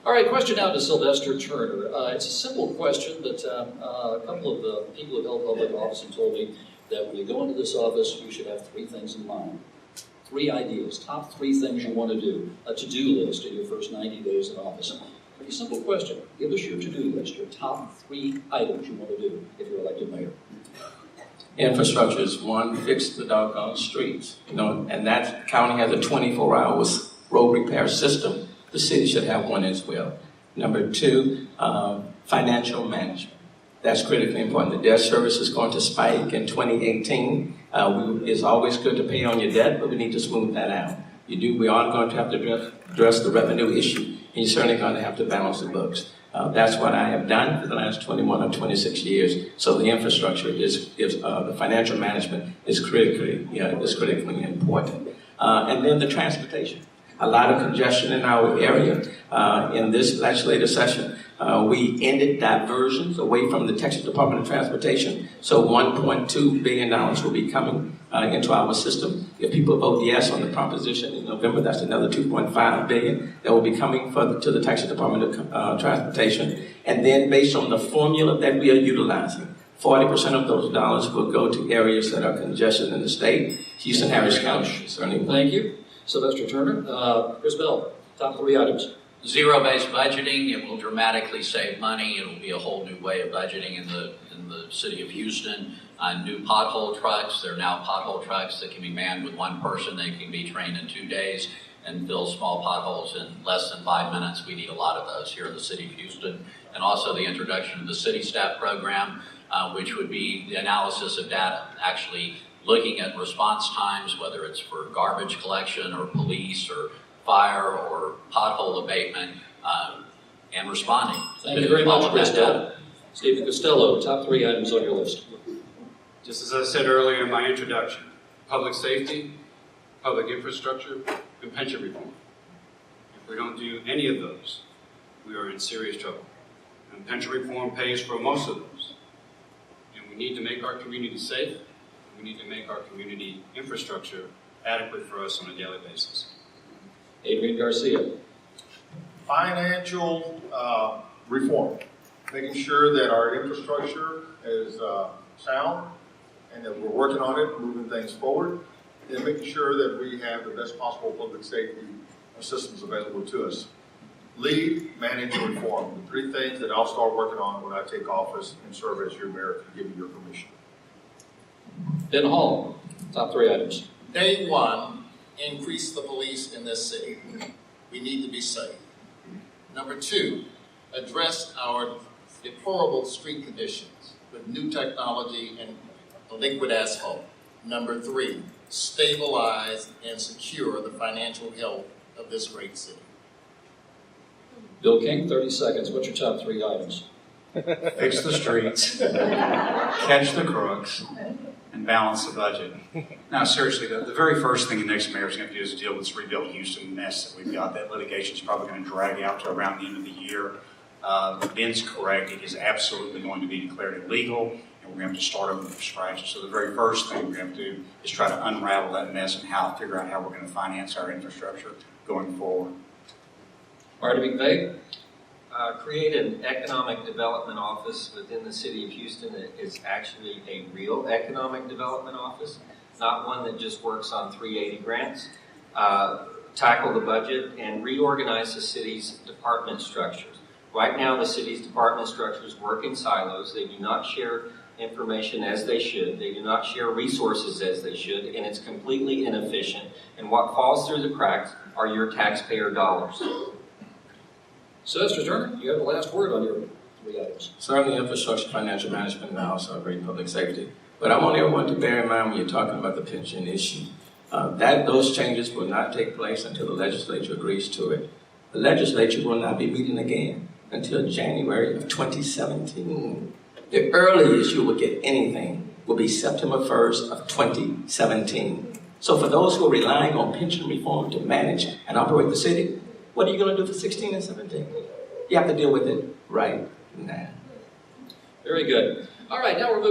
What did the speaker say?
All right, question now to Sylvester Turner. It's a simple question, but a couple of the people who held public office have told me that when you go into this office, you should have three things in mind. 3 ideas, top 3 things you want to do, a to-do list in your first 90 days in office. Pretty simple question. Give us your to-do list, your top 3 items you want to do if you're elected mayor. Infrastructure is one, fix the doggone streets. And that county has a 24-hour road repair system. The city should have one as well. Number 2, financial management. That's critically important. The debt service is going to spike in 2018. It's always good to pay on your debt, but we need to smooth that out. We are going to have to address the revenue issue, and you're certainly going to have to balance the books. That's what I have done for the last 21 or 26 years. So the infrastructure the financial management is critically important. And then the transportation. A lot of congestion in our area. In this legislative session, we ended diversions away from the Texas Department of Transportation. So $1.2 billion will be coming into our system. If people vote yes on the proposition in November, that's another $2.5 billion that will be coming to the Texas Department of Transportation. And then based on the formula that we are utilizing, 40% of those dollars will go to areas that are congested in the state. Houston-Harris County, certainly. Thank you. Sylvester Turner. Chris Bell, top 3 items. Zero-based budgeting, it will dramatically save money. It will be a whole new way of budgeting in the city of Houston. New pothole trucks. There are now pothole trucks that can be manned with 1 person. They can be trained in 2 days and fill small potholes in less than 5 minutes. We need a lot of those here in the city of Houston. And also the introduction of the city staff program, which would be the analysis of data, actually looking at response times, whether it's for garbage collection or police or fire or pothole abatement, and responding. Thank you very much, Chris Bell. Stephen Costello, top 3 items on your list. Just as I said earlier in my introduction, public safety, public infrastructure, and pension reform. If we don't do any of those, we are in serious trouble. And pension reform pays for most of those. And we need to make our community safe. We need to make our community infrastructure adequate for us on a daily basis. Adrian Garcia. Financial reform, making sure that our infrastructure is sound and that we're working on it, moving things forward, and making sure that we have the best possible public safety systems available to us. Lead, manage, and reform, the 3 things that I'll start working on when I take office and serve as your mayor, to give you your permission. Ben Hall, top 3 items. Day 1, increase the police in this city. We need to be safe. Number 2, address our deplorable street conditions with new technology and liquid asphalt. Number 3, stabilize and secure the financial health of this great city. Bill King, 30 seconds. What's your top 3 items? Fix the streets, catch the crooks, and balance the budget. Now, seriously, the very first thing the next mayor is going to do is deal with this Rebuild Houston mess that we've got. That litigation is probably going to drag out to around the end of the year. Ben's correct. It is absolutely going to be declared illegal, and we're going to have to start over from scratch. So the very first thing we're going to do is try to unravel that mess and figure out how we're going to finance our infrastructure going forward. Marty McVeigh. Create an economic development office within the city of Houston that is actually a real economic development office, not one that just works on 380 grants. Tackle the budget and reorganize the city's department structures. Right now, the city's department structures work in silos. They do not share information as they should. They do not share resources as they should, and it's completely inefficient. And what falls through the cracks are your taxpayer dollars. Sylvester Turner, you have the last word on your 3 items. Certainly infrastructure, financial management, and also great public safety. But I want everyone to bear in mind when you're talking about the pension issue, that those changes will not take place until the legislature agrees to it. The legislature will not be meeting again until January of 2017. The earliest you will get anything will be September 1st of 2017. So for those who are relying on pension reform to manage and operate the city, what are you going to do for 16 and 17? You have to deal with it right now. Very good. All right, now we're moving.